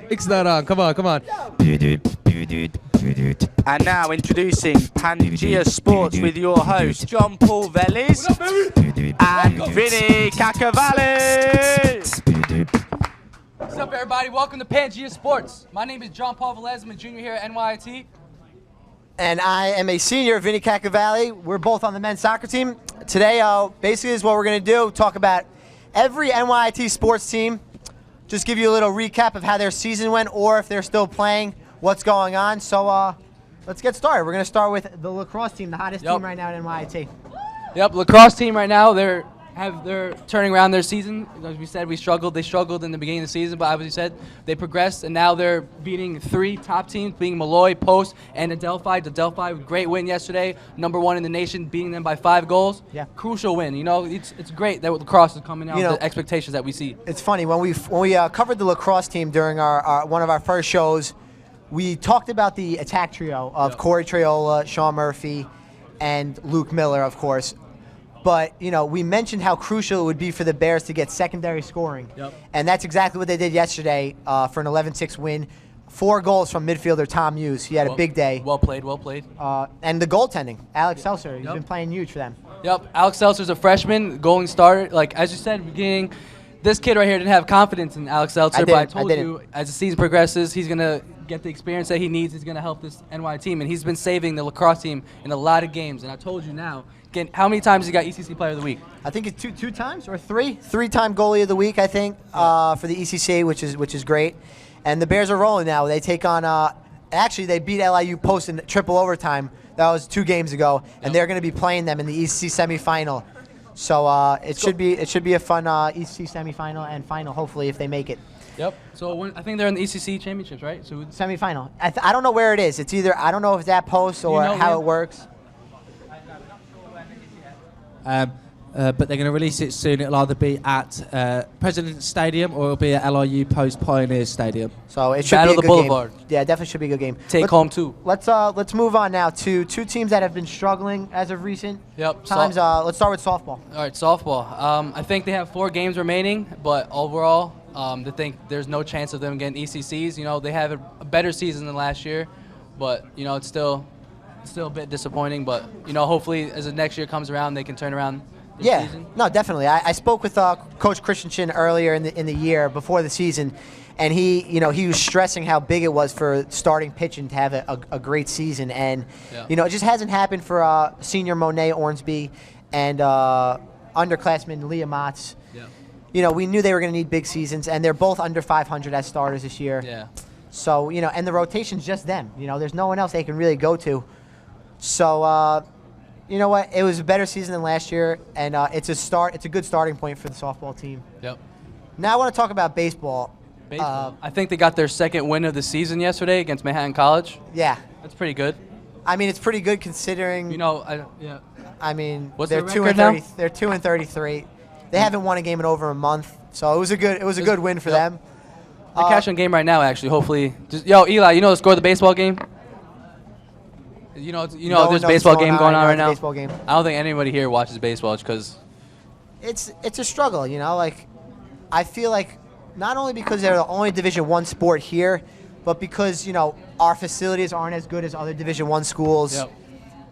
Mic's not on. Come on, come on. And now introducing Pangea Sports with your host, John Paul Velez and Vinny Cacavalli. What's up, everybody? Welcome to Pangea Sports. My name is John Paul Velez. I'm a junior here at NYIT. And I am a senior, Vinny Cacavalli. We're both on the men's soccer team. Today, basically, is what we're going to do, talk about every NYIT sports team, just give you a little recap of how their season went, or if they're still playing, what's going on. So let's get started. We're going to start with the lacrosse team, the hottest team right now at NYIT. Yep, lacrosse team right now, they're turning around their season. As we said, they struggled in the beginning of the season, but as we said, they progressed, and now they're beating 3 top teams, being Malloy, Post, and Adelphi. Adelphi, great win yesterday, #1 in the nation, beating them by 5 goals. Yeah. Crucial win. You know, it's great that lacrosse is coming out with the expectations that we see. It's funny, when we covered the lacrosse team during our one of our first shows, we talked about the attack trio of Corey Traola, Sean Murphy, and Luke Miller, of course. But, you know, we mentioned how crucial it would be for the Bears to get secondary scoring. Yep. And that's exactly what they did yesterday for an 11-6 win. 4 goals from midfielder Tom Hughes. He had a big day. Well played, well played. And the goaltending, Alex Seltzer, he's been playing huge for them. Yep, Alex Seltzer's a freshman, going starter. Like, as you said at the beginning, this kid right here didn't have confidence in Alex Seltzer, but I told you, as the season progresses, he's going to get the experience that he needs. He's going to help this NY team, and he's been saving the lacrosse team in a lot of games. And I told you now, how many times he got ECC Player of the Week? I think it's two times or 3. 3-time goalie of the week, I think, for the ECC, which is great. And the Bears are rolling now. They take on actually they beat LIU Post in triple overtime. That was 2 games ago, and they're going to be playing them in the ECC semifinal. So it should be a fun ECC semifinal and final, hopefully, if they make it. Yep. So I think they're in the ECC championships, right? So semifinal. I don't know where it is. It's either, I don't know if it's at Post or how it works. But they're going to release it soon. It'll either be at President's Stadium or it'll be at LIU Post Pioneers Stadium. So it should Battle be a the good Boulevard. game. Yeah, definitely should be a good game. Take home 2. Let's move on now to 2 teams that have been struggling as of recent times. Let's start with softball. All right, softball. I think they have 4 games remaining, but overall, they think there's no chance of them getting ECCs. You know, they have a better season than last year, but you know it's still a bit disappointing. But you know, hopefully as the next year comes around, they can turn around. Season. No, definitely. I spoke with Coach Christensen earlier in the year before the season, and he was stressing how big it was for starting pitching to have a great season, and you know it just hasn't happened for senior Monet Ormsby and underclassman Leah Motz. Yeah. You know, we knew they were going to need big seasons, and they're both under 500 as starters this year. Yeah. So you know, and the rotation's just them. You know, there's no one else they can really go to. So. You know what? It was a better season than last year, and it's a good starting point for the softball team. Yep. Now I want to talk about baseball. I think they got their 2nd win of the season yesterday against Manhattan College. Yeah. That's pretty good. I mean, it's pretty good considering. You know, I mean, what's they're their 2 record and 30. now? They're 2 and 33. They haven't won a game in over a month, so it was a good win for them. They're cashing a game right now, actually. Hopefully, Eli, you know the score of the baseball game. You know, there's a baseball game going on right now. Baseball game. I don't think anybody here watches baseball because it's a struggle. You know, like I feel like not only because they're the only Division I sport here, but because you know our facilities aren't as good as other Division I schools. Yep.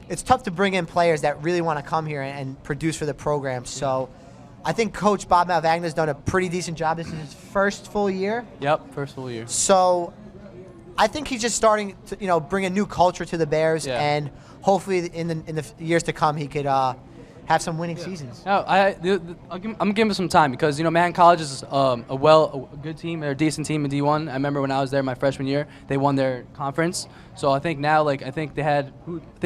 It's tough to bring in players that really want to come here and produce for the program. So I think Coach Bob Malvagna's done a pretty decent job. This is his first full year. Yep, first full year. So I think he's just starting to, bring a new culture to the Bears, and hopefully in the years to come he could have some winning seasons. No, I'm gonna give him some time because Manhattan College is a good team, they're a decent team in D1. I remember when I was there my freshman year, they won their conference. So I think now, they had,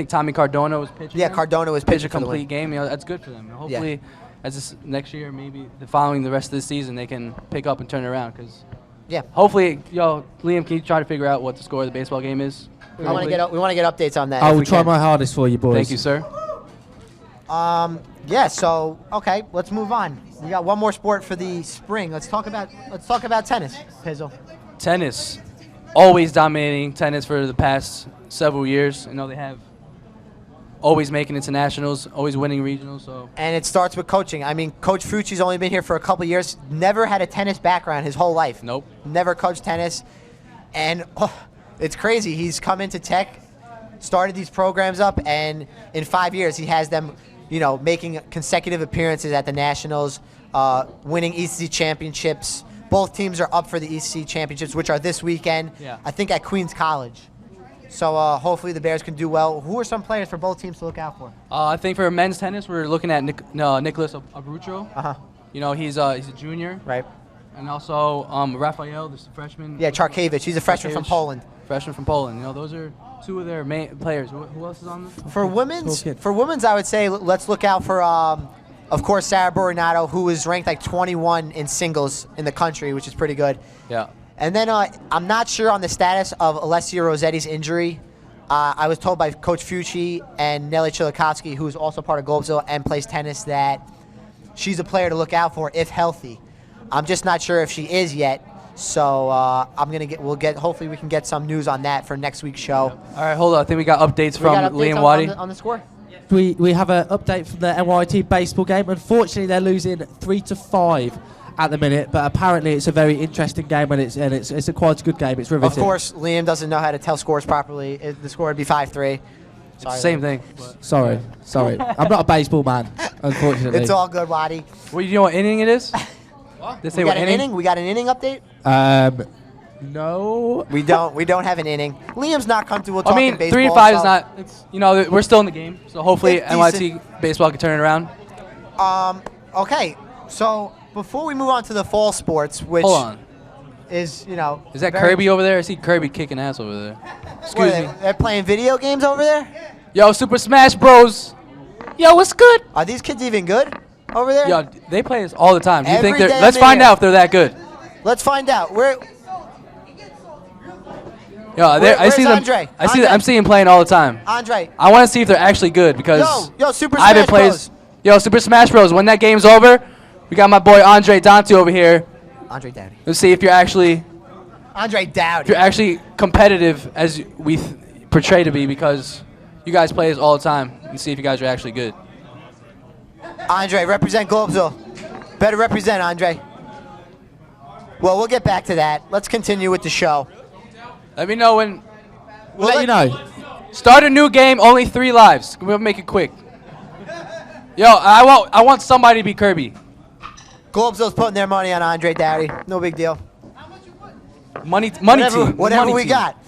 Tommy Cardona was pitching. Yeah, Cardona was pitching a complete game. That's good for them. And hopefully, as this next year, maybe the rest of the season, they can pick up and turn it around because. Yeah. Hopefully, Liam, can you try to figure out what the score of the baseball game is? We want to get updates on that. I will try my hardest for you, boys. Thank you, sir. Yeah. So okay, let's move on. We got one more sport for the spring. Let's talk about tennis, Pizzle. Tennis, always dominating tennis for the past several years. They have always making internationals, always winning regionals. So. And it starts with coaching. I mean, Coach Fucci's only been here for a couple years. Never had a tennis background his whole life. Nope. Never coached tennis. And it's crazy. He's come into Tech, started these programs up, and in 5 years he has them, making consecutive appearances at the Nationals, winning ECC championships. Both teams are up for the ECC championships, which are this weekend, I think at Queens College. So hopefully the Bears can do well. Who are some players for both teams to look out for? I think for men's tennis, we're looking at Nicholas Abruzzo. He's a junior. Right. And also Rafael, the freshman. Yeah, Charkiewicz. He's a freshman from Poland. Freshman from Poland. Those are two of their main players. Who else is on this? For women's, I would say let's look out for, of course, Sarah Borinato, who is ranked like 21 in singles in the country, which is pretty good. Yeah. And then I'm not sure on the status of Alessia Rossetti's injury. I was told by Coach Fucci and Nelly Chilakowski, who is also part of Globesville and plays tennis, that she's a player to look out for if healthy. I'm just not sure if she is yet. So hopefully we can get some news on that for next week's show. All right, hold on. I think we got updates from Liam Waddy. On the score? We have an update from the NYT baseball game. Unfortunately, they're losing 3-5 at the minute, but apparently it's a very interesting game and it's a quite a good game. It's riveting. Of course, Liam doesn't know how to tell scores properly. The score would be 5-3. Same thing. Sorry. I'm not a baseball man, unfortunately. It's all good, Waddy. Well, you know what inning it is? We got an inning. We got an inning update. No. We don't have an inning. Liam's not comfortable talking baseball. 3-5 is not. It's we're still in the game, so hopefully NYT baseball can turn it around. Okay, so before we move on to the fall sports, which is is that Kirby over there? I see Kirby kicking ass over there. Excuse me. They're playing video games over there. Yo, Super Smash Bros. Yo, what's good? Are these kids even good over there? Yo, they play this all the time. Do you think Every they're? day Let's of the find year. out if they're that good. Let's find out. Yo, I see them. Andre? I'm seeing them playing all the time. Andre. I want to see if they're actually good because Super Ivan Smash plays. Bros. Yo, Super Smash Bros. When that game's over, we got my boy Andre Dante over here. Andre Dowdy. Let's see if you're actually competitive as we portray to be, because you guys play this all the time, and see if you guys are actually good. Andre, represent Globesville. Better represent, Andre. Well, we'll get back to that. Let's continue with the show. Let me know when. We'll let you know. Start a new game, only 3 lives. We'll make it quick. Yo, I want somebody to be Kirby. Globesville's putting their money on Andre Dowdy. No big deal. Money Whatever team. Whatever money we team. got.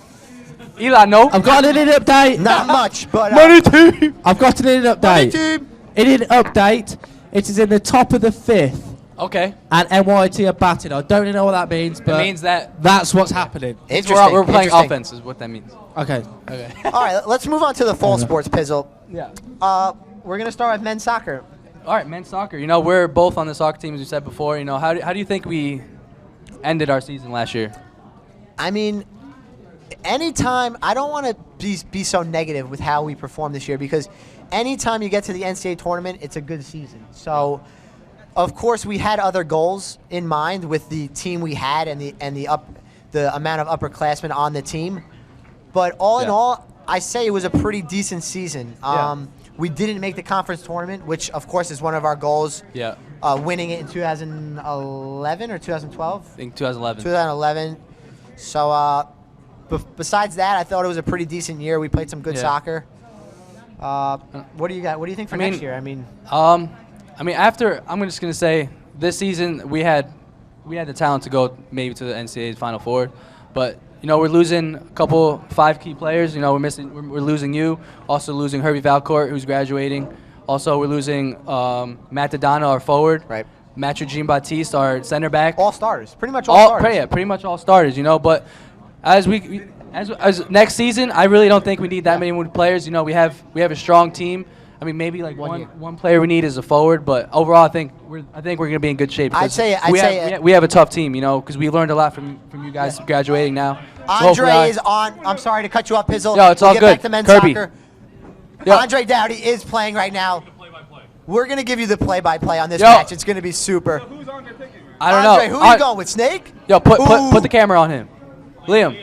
Eli, no. I've got an inning update. Not much, but money team. I've got an inning update. Money team. Inning update. It is in the top of the 5th. Okay. And NYT are batting. I don't know what that means, but it means that that's what's happening. We're playing offense is what that means. Okay. All right, let's move on to the fall sports, Pizzle. Yeah. We're going to start with men's soccer. All right, men's soccer. We're both on the soccer team, as you said before. How do you think we ended our season last year? I mean, anytime, I don't want to be so negative with how we performed this year, because anytime you get to the NCAA tournament, it's a good season. So, of course, we had other goals in mind with the team we had and the amount of upperclassmen on the team. But all in all, I say it was a pretty decent season. We didn't make the conference tournament, which, of course, is one of our goals. Yeah. Winning it in 2011 or 2012? I think 2011. 2011. So, besides that, I thought it was a pretty decent year. We played some good soccer. What do you got? What do you think for next year? I'm just gonna say this season we had the talent to go maybe to the NCAA Final Four, but we're losing a couple 5 key players. We're losing you, also losing Herbie Valcourt, who's graduating. Also, we're losing Matt Dodano, our forward. Right. Matthew Jean Baptiste, our center back. All starters, pretty much all starters. Yeah, pretty much all starters. But as next season, I really don't think we need that many more players. We have a strong team. I mean, maybe like one player we need is a forward, but overall, I think we're gonna be in good shape. I'd say we have a tough team, because we learned a lot from you guys graduating now. Andre is on. I'm sorry to cut you off, Pizzle. Yo, it's all get good. Back to men's Kirby. soccer. Yo. Andre Dowdy is playing right now. We're gonna give you the play-by-play on this match. It's gonna be super. Who's Andre picking? I don't Andre, know. who are you going with? Snake? Yo, put the camera on him. Liam.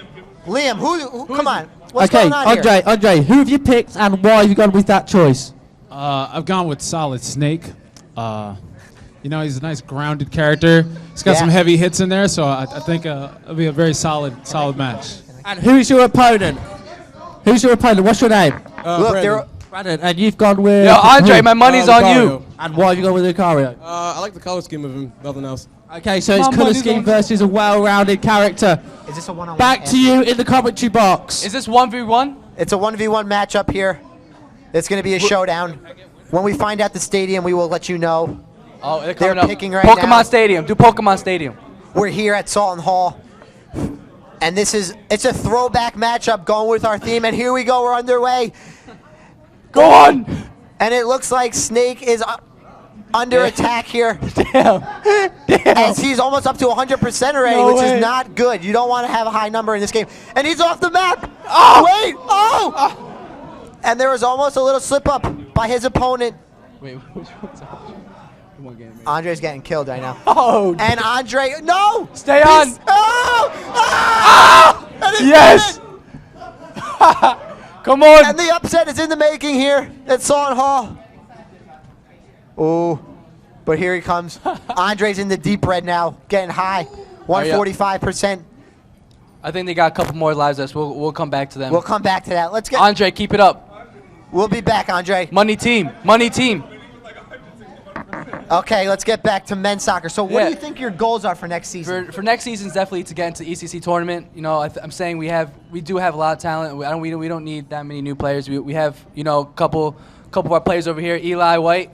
Liam, who come on. What's Okay, going on here? Andre, who have you picked and why have you gone with that choice? I've gone with Solid Snake. You know, he's a nice grounded character. He's got some heavy hits in there, so I think it'll be a very solid match. And who's your opponent? Who's your opponent? What's your name? Look, Brandon, and you've gone with... Yo, Andre, who? my money's on you. And why have you gone with Lucario? I like the color scheme of him, nothing else. Okay, so it's colour scheme versus a well-rounded character. is this a one-on-one? Back to you in the commentary box. Is this 1v1? It's a 1v1 matchup here. It's going to be a showdown. When we find out the stadium, we will let you know. Oh, they're They're coming up. picking right Pokemon now. Stadium. Do Pokemon Stadium. We're here at Salton Hall. And it's a throwback matchup going with our theme. And here we go, we're underway. Go on. And it looks like Snake is under attack here. Damn. As he's almost up to 100% already, No which way. is not good. You don't want to have a high number in this game. And he's off the map. Oh! Wait! Oh! And there was almost a little slip up by his opponent. Wait, which one's Andre's getting killed right now. Oh, And Andre, no! Stay on. Oh! Ah! And he yes. did it! Come on. And the upset is in the making here at Salton Hall. Oh, but here he comes. Andre's in the deep red now, getting high. 145%. I think they got a couple more lives. We'll come back to them. We'll come back to that. Let's get. Andre, keep it up. We'll be back, Andre. Money team. Money team. Okay, let's get back to men's soccer. So, what Yeah. do you think your goals are for next season? For next season, definitely to get into the ECC tournament. You know, I'm saying we do have a lot of talent. We don't need that many new players. We have a couple of our players over here. Eli White,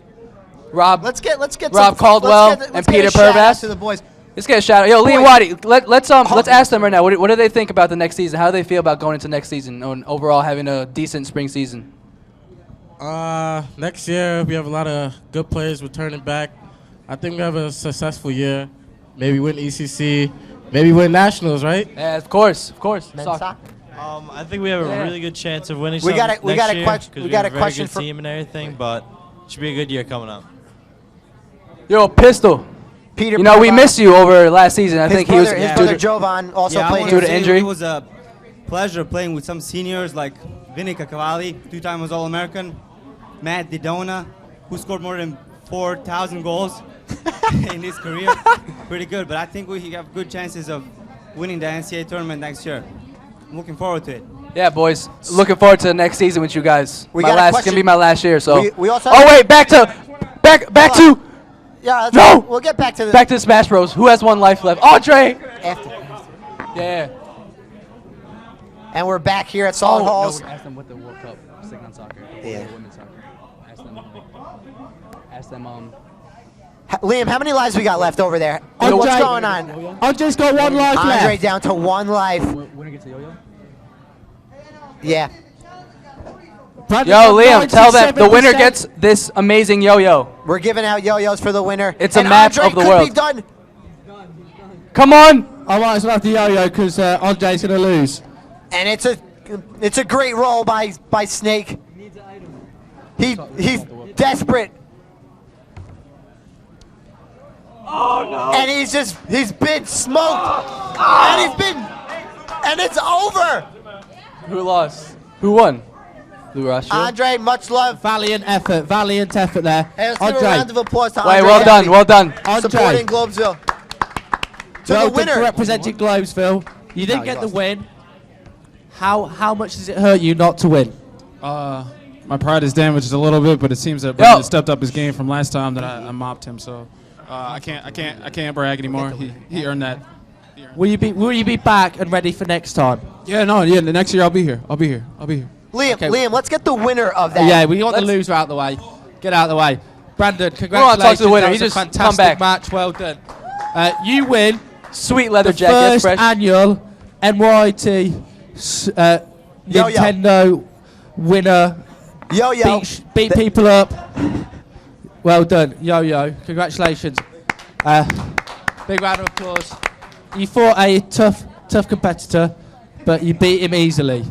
Rob. Let's get Rob Caldwell let's and get Peter a shout out Purvass. to the boys. Let's get a shout out. Yo, Liam Boys. Waddy, let's ask them right now. What do they think about the next season? How do they feel about going into next season and overall having a decent spring season? Next year we have a lot of good players returning back. I think we have a successful year. Maybe win ECC, maybe win nationals, right? Yeah, of course. Men's Soccer. soccer. I think we have a really good chance of winning We got something a- we got a next year question- 'cause we got have a very question good for- team and everything, but it should be a good year coming up. Yo, Pistol. Peter. You know, we Purvass. missed you over last season. I His think brother, he his was brother due to- Jovan also I played wanna Due to say injury? It was a pleasure playing with some seniors like Vinny Cacavalli, 2-time was All-American, Matt Didona, who scored more than 4,000 goals in his career. Pretty good, but I think we have good chances of winning the NCAA tournament next year. I'm looking forward to it. Yeah, boys. Looking forward to the next season with you guys. We My got a last, it's question. gonna be my last year. So. We also Oh have- wait, back to Yeah, let's No! We'll get back to the back to the Smash Bros. Who has one life left? Andre. after. Yeah. And we're back here at Salton Halls. Ask them what the World Cup stick on soccer. Yeah. Women's soccer. Ask them. Liam, how many lives we got left over there? Andre. What's going on? Andre's got one life Andre left. down to one life. Winner gets a yo-yo. Yeah. Brandon's Yo, got Liam, tell them the winner 97%. gets this amazing yo-yo. We're giving out yo-yos for the winner. It's a And map Andre of the could world. Be done. Come on. I might as well have the yo-yo because Andre's going to lose. And it's a great roll by Snake. He's desperate. Oh no. And he's been smoked. And it's over. Who lost? Who won? Lou Ross. Andre, much love. Valiant effort there. Hey, let's give a round of applause to Wait, Andre. well done, Henry, well done. Supporting Andre, Globesville. To well the done winner. for representing Globesville. You didn't No, get you the lost. win. How much does it hurt you not to win? My pride is damaged a little bit, but it seems that Brandon stepped up his game from last time that I mopped him. So I can't brag anymore. He earned that. Will you be back and ready for next time? Yeah, the next year I'll be here. Liam, Okay. Liam, let's get the winner of that. Yeah, we want the Let's- loser out of the way. Get out of the way. Brandon, wanna congratulations. talk to the winner. That He was a just come fantastic back. match. Well done. You win Sweet leather the jacket, first fresh. annual NYT Yo-yo. Nintendo winner. Yo-yo. Beat people up. Well done, Yo-Yo. Congratulations. Big round of applause. You fought a tough competitor, but you beat him easily.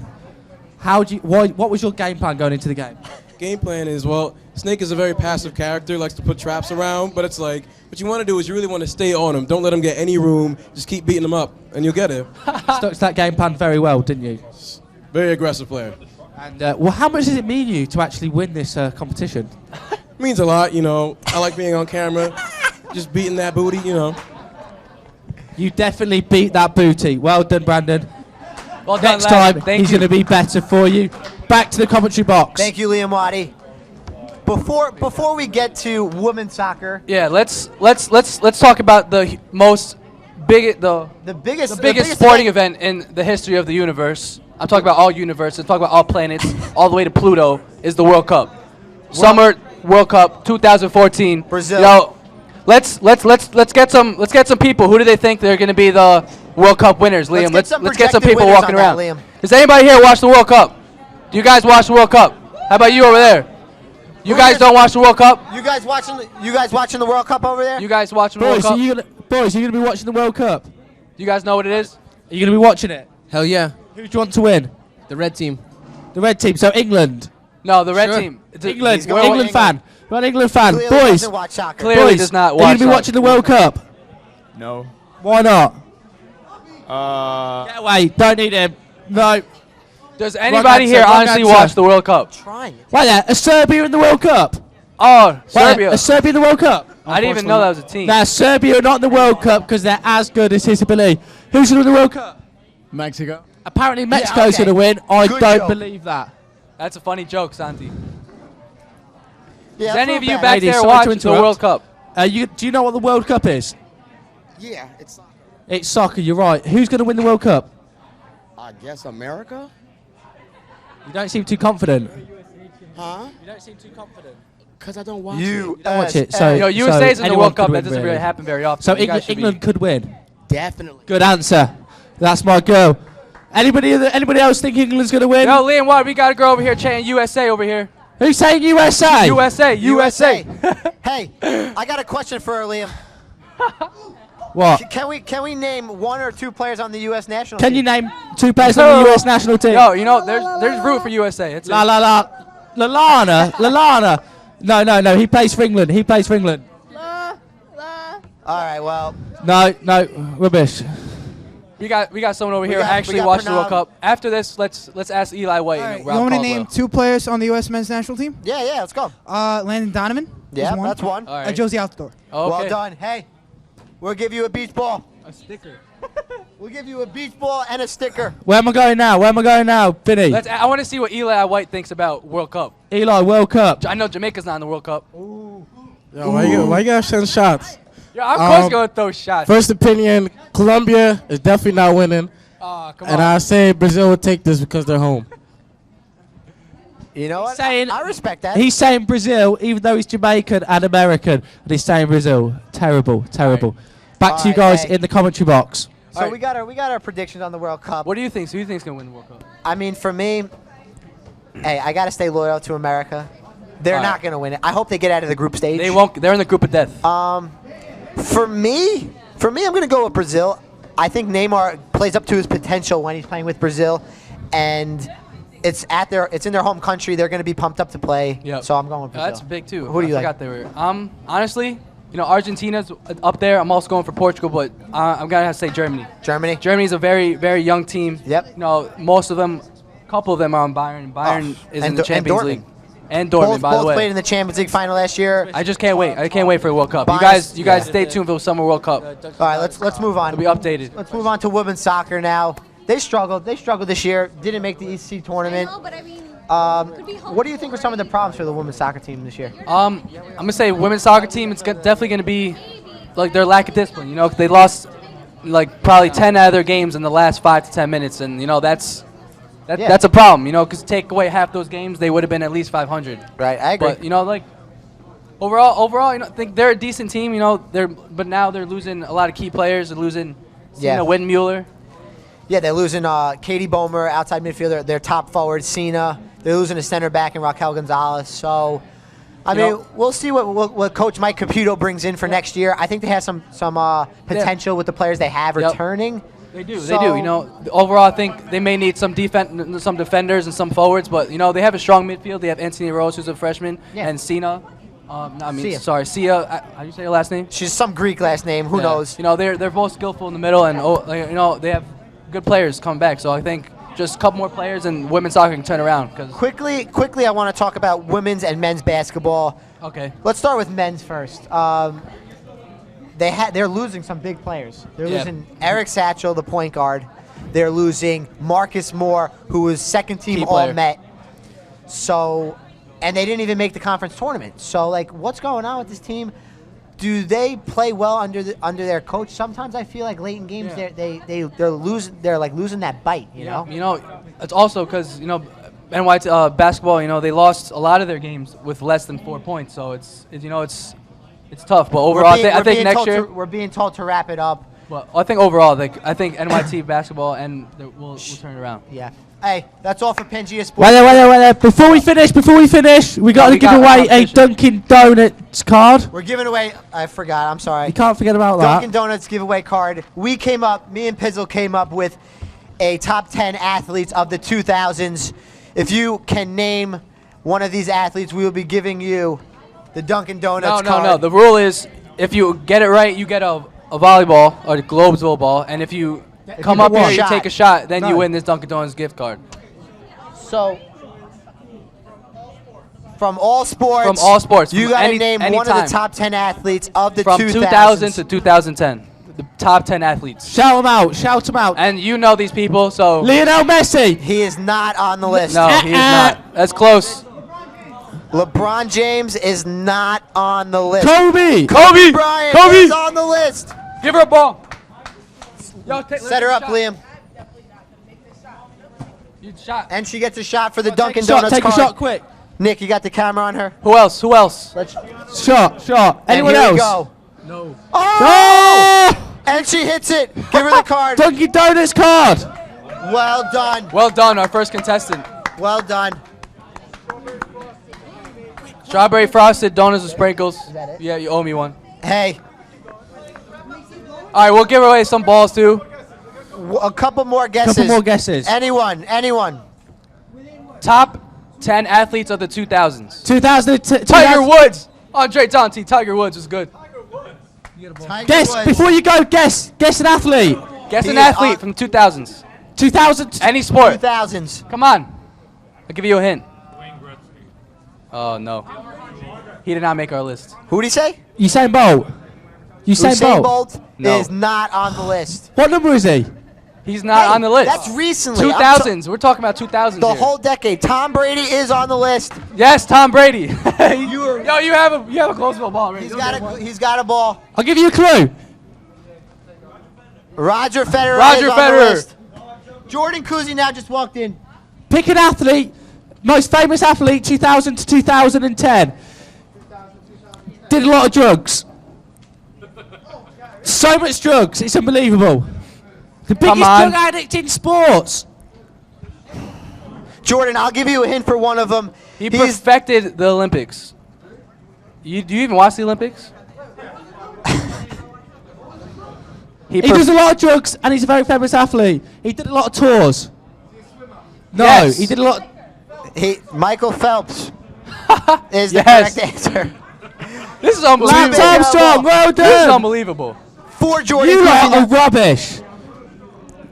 What was your game plan going into the game? Game plan is, well, Snake is a very passive character, likes to put traps around, but it's like, what you want to do is you really want to stay on him. Don't let him get any room. Just keep beating him up, and you'll get it. Stuck to that game plan very well, didn't you? Very aggressive player. And well, how much does it mean you to actually win this competition? Means a lot, you know. I like being on camera, just beating that booty, you know. You definitely beat that booty. Well done, Brandon. Well done, Next lad. time, Thank he's you. going to be better for you. Back to the commentary box. Thank you, Liam Waddy. Before we get to women's soccer, Yeah, let's talk about the biggest sporting event in the history of the universe. I'm talking about all universes. I'm talking about all planets, all the way to Pluto. Is the World Cup, Summer World Cup 2014. Brazil. Yo, let's get some people. Who do they think they're going to be the World Cup winners, Liam? Let's get some Let's get some projected people winners walking on that, around. Liam. Does anybody here watch the World Cup? Do you guys watch the World Cup? How about you over there? You guys don't watch the World Cup? You guys watching the World Cup over there? You guys watching the World Boys, Cup? are you gonna be watching the World Cup? You guys know what it is? Are you gonna be watching it? Hell yeah. Who do you want to win? The red team. The red team. So England. No, the red Sure. team. England. He's going England fan. Right, England fan. Clearly Boys. doesn't watch soccer. Clearly Boys, does not are you watch gonna be soccer. watching the World Cup? No. Why not? Get away. Don't need him. No. Does anybody answer, here wrong honestly answer. watch the World Cup? Trying it. Why there? Is Serbia in the World Cup? Oh, Why Serbia. Is Serbia in the World Cup? I didn't even know that was a team. Now, Serbia are not in the World Cup because they're as good as Italy. Who's going to win the World Cup? Mexico. Apparently Mexico's okay. going to win. I Good don't joke. believe that. That's a funny joke, Santi. Yeah, Does any of you throwback. back Ladies, there sorry watch to the interrupt. World Cup? Do you know what the World Cup is? Yeah, it's. It's soccer, you're right. Who's going to win the World Cup? I guess America. You don't seem too confident. Huh? You don't seem too confident. Cause I don't watch You Don't watch it. So, Yo, USA is in the anyone World could Cup. win, That doesn't really happen very often. So You guys should England could win. it. Definitely. Good answer. That's my girl. Anybody else think England's going to win? Yo, Liam, what? We got a girl over here chanting USA over here. Who's saying USA? USA, USA. Hey, I got a question for her, Liam. What? Can we name one or two players on the U.S. national Can team? you name two players on the US national team? Yo, you know, there's root for USA. It's La la la. Lalana. No. He plays for England. All right, well, No. Rubbish. We got someone over here we actually got watched the World Pranav. Cup. After this, let's ask Eli White. All and right, Rob you want me to Caldwell. name two players on the U.S. men's national team? yeah, let's go. Landon Donovan. Yeah, is one. that's one. All right. Josie Altidore. Okay. Well done. Hey, we'll give you a beach ball. A sticker. We'll give you a beach ball and a sticker. Where am I going now? Vinny. I want to see what Eli White thinks about World Cup. Eli, World Cup. I know Jamaica's not in the World Cup. Yo, why you gotta send shots? Yeah, of course going to throw shots. First opinion, Colombia is definitely not winning. Come And on. I say Brazil will take this because they're home. You know what? Saying- I respect that. He's saying Brazil, even though he's Jamaican and American, and he's saying Brazil. Terrible. Back to you Alright, guys hey. in the commentary box. So Alright. we got our predictions on the World Cup. What do you think? So who do you think's going to win the World Cup? I mean, for me, hey, I got to stay loyal to America. They're Alright. not going to win it. I hope they get out of the group stage. They won't. They're in the group of death. For me, I'm going to go with Brazil. I think Neymar plays up to his potential when he's playing with Brazil, and it's in their home country. They're going to be pumped up to play. Yep. So I'm going with Brazil. That's big too. Who do you I like? forgot they were. Honestly, Argentina's up there. I'm also going for Portugal, but I'm gonna have to say Germany. Germany. Germany's a very, very young team. Yep. Most of them, a couple of them are on Bayern. Bayern is in the Champions Dortmund. League. And Dortmund, by the Both way. played in the Champions League final last year. I just can't wait. I can't wait for the World Cup. Bias- You guys, yeah. stay tuned for the Summer World Cup. All right, let's move on. It'll be updated. Let's move on to women's soccer now. They struggled this year. Didn't make the EC tournament. but I mean, What do you think were some of the problems for the women's soccer team this year? I'm gonna say women's soccer team. It's definitely gonna be like their lack of discipline. They lost like probably 10 out of their games in the last 5 to 10 minutes, and that's a problem. Because take away half those games, they would have been at least 500. Right, I agree. But overall, I think they're a decent team. But now they're losing a lot of key players. They're losing Windmuller. Yeah, they're losing Katie Bomer, outside midfielder, their top forward, Cena. They're losing a center back in Raquel Gonzalez. So, I mean, we'll see what Coach Mike Caputo brings in for next year. I think they have some potential with the players they have returning. They do. Overall, I think they may need some defenders and some forwards, but they have a strong midfield. They have Anthony Rose, who's a freshman, and Cena. Sia. How do you say her last name? She's some Greek last name. Who knows? They're both skillful in the middle, and they have good players coming back. So I think just a couple more players and women's soccer can turn around. Cause Quickly, I want to talk about women's and men's basketball. okay. Let's start with men's first. They're losing some big players. They're Yeah. losing Eric Satchel, the point guard. They're losing Marcus Moore, who was second team Key player. All-Met. So, and they didn't even make the conference tournament. So, like, what's going on with this team? Do they play well under their coach? Sometimes I feel like late in games they're losing that bite. You know. You know, it's also because NY basketball. You know, they lost a lot of their games with less than 4 points. So it's tough. But overall, I think next year we're being told to wrap it up. Well, I think overall, I think NYT basketball and we'll turn it around. Yeah. Hey, that's all for Pangea Sports. Wait there. Before we finish, we got to give away a Dunkin' Donuts card. We're giving away. I forgot. I'm sorry. You can't forget about that. Dunkin' Donuts giveaway card. Me and Pizzle came up with a top 10 athletes of the 2000s. If you can name one of these athletes, we will be giving you the Dunkin' Donuts card. No. The rule is if you get it right, you get a volleyball or a Globesville ball, and if you come up here, you take a shot, then you win this Dunkin' Donuts gift card. So, from all sports, you got to name one of the top 10 athletes of the 2000s. From 2000 to 2010, the top 10 athletes. Shout them out. And you know these people, so. Lionel Messi. He is not on the list. No, he is not. That's close. LeBron James is not on the list. Kobe Bryant is on the list. Give her a ball. Yo, Set her up, Liam. Shot. And she gets a shot for the Dunkin' Donuts Take card. a shot quick. Nick, you got the camera on her? Who else? Shot. Anyone else? We go. No. Oh! And she hits it. Give her the card. Dunkin' Donuts card. Well done. Well done, our first contestant. Well done. Strawberry frosted donuts with sprinkles. Is that it? Yeah, you owe me one. Hey. All right, we'll give away some balls too. A couple more guesses. Anyone. Top 10 athletes of the 2000s. 2010. Tiger Woods. Andre Tonti. Tiger Woods is good. Guess before you go. Guess an athlete. Guess an athlete from the 2000s. 2000. Any sport. 2000s. Come on. I'll give you a hint. Oh no. He did not make our list. Who did he say? Usain Bolt. Usain Bolt No. is not on the list. What number is he? He's not on the list. That's recently. 2000s. We're talking about 2000s. The here. whole decade. Tom Brady is on the list. Yes, Tom Brady. You have a Globesville ball right. He's got a ball. I'll give you a clue. Roger Federer Roger is on Federer. the list. Jordan Kuzi now just walked in. Pick an athlete. Most famous athlete, 2000 to 2010. Did a lot of drugs. So much drugs, it's unbelievable. The biggest drug addict in sports. Jordan, I'll give you a hint for one of them. He perfected the Olympics. Do you even watch the Olympics? He does a lot of drugs and he's a very famous athlete. He did a lot of tours. No, Yes. he did a lot. Michael Phelps is the correct answer. This is unbelievable. Lance Armstrong, well done. This is unbelievable. For Jordan You Kuzi lot now. are rubbish.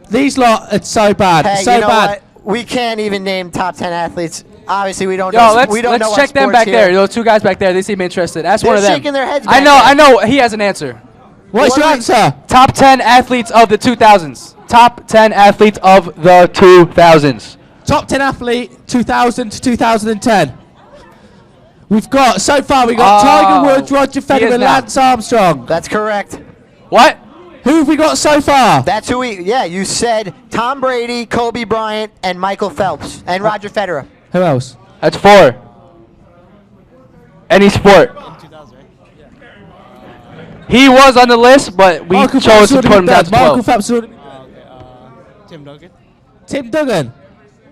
These lot are so bad. Hey, so you know bad. what? We can't even name top 10 athletes. Obviously, we don't Yo, know. let's we don't know check them sports back here. there. Those two guys back there, they seem interested. Ask one They're of them. shaking their heads I back there. know. He has an answer. What's your answer? Top 10 athletes of the 2000s. Top 10 athletes of the 2000s. Top 10 athlete, 2000 to 2010. We've got, so far, we've got Tiger Woods, Roger Federer, Lance Armstrong. That's correct. What? Who have we got so far? That's who you said Tom Brady, Kobe Bryant, and Michael Phelps, and Roger Federer. Who else? That's 4. Any sport. He was on the list, but we Michael chose Phelps to already put him been down to done. 12. Michael Phelps already. Tim Duncan. Tim Duggan.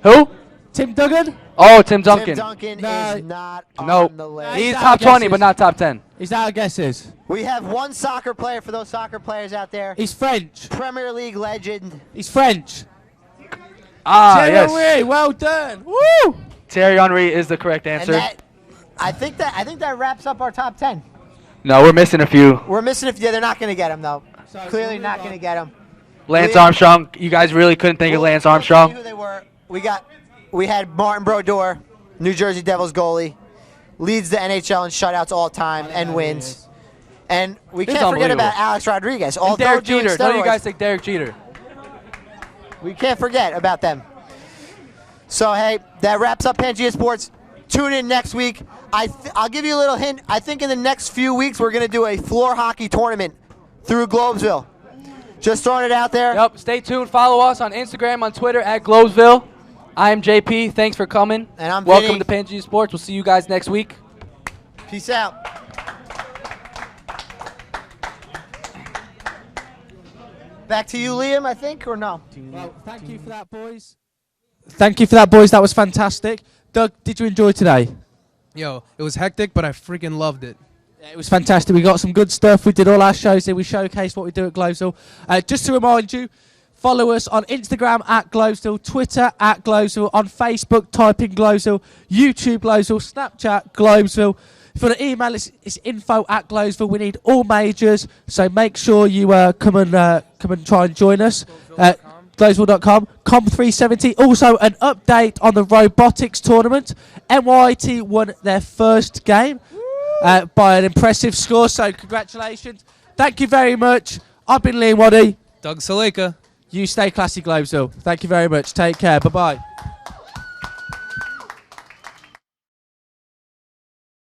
Who? Tim Duggan? Oh, Tim Duncan. Tim Duncan is not Nope. on the list. He's top 20, but not top 10. Is that our guesses? We have one soccer player for those soccer players out there. He's French. Premier League legend. He's French. Yes. Thierry, well done. Woo! Thierry Henry is the correct And answer. I think that wraps up our top 10. No, we're missing a few. We're missing a few. They're not going to get him though. Clearly not going to get him. Lance Liam- Armstrong. You guys really couldn't think of Lance We'll tell you Armstrong. who they were. We had Martin Brodeur, New Jersey Devils goalie, leads the NHL in shutouts all time and wins. And we He's can't forget unbelievable. about Alex Rodriguez. And Although Derek doing Jeter. None of you steroids, guys think Derek Jeter. we can't forget about them. So, hey, that wraps up Pangea Sports. Tune in next week. I'll give you a little hint. I think in the next few weeks we're going to do a floor hockey tournament through Globesville. Just throwing it out there. Yep. Stay tuned. Follow us on Instagram, on Twitter at Globesville. I'm JP. Thanks for coming. And I'm Welcome Vinny. to Pangea Sports. We'll see you guys next week. Peace out. Back to you, Liam, I think, or no? Well, thank you for that, boys. Thank you for that, boys. That was fantastic. Doug, did you enjoy today? Yo, it was hectic, but I freaking loved it. Yeah, it was fantastic. We got some good stuff. We did all our shows here. We showcased what we do at Globesville. Just to remind you, follow us on Instagram at Globesville, Twitter at Globesville, on Facebook, type in Globesville, YouTube Globesville, Snapchat Globesville. If you want to email us, it's info@Globesville. We need all majors, so make sure you come and try and join us. Globesville.com, Com370. Also, an update on the robotics tournament. NYT won their first game by an impressive score, so congratulations. Thank you very much. I've been Liam Waddy. Doug Saleka. You stay classy, Globesville. Thank you very much. Take care. Bye-bye.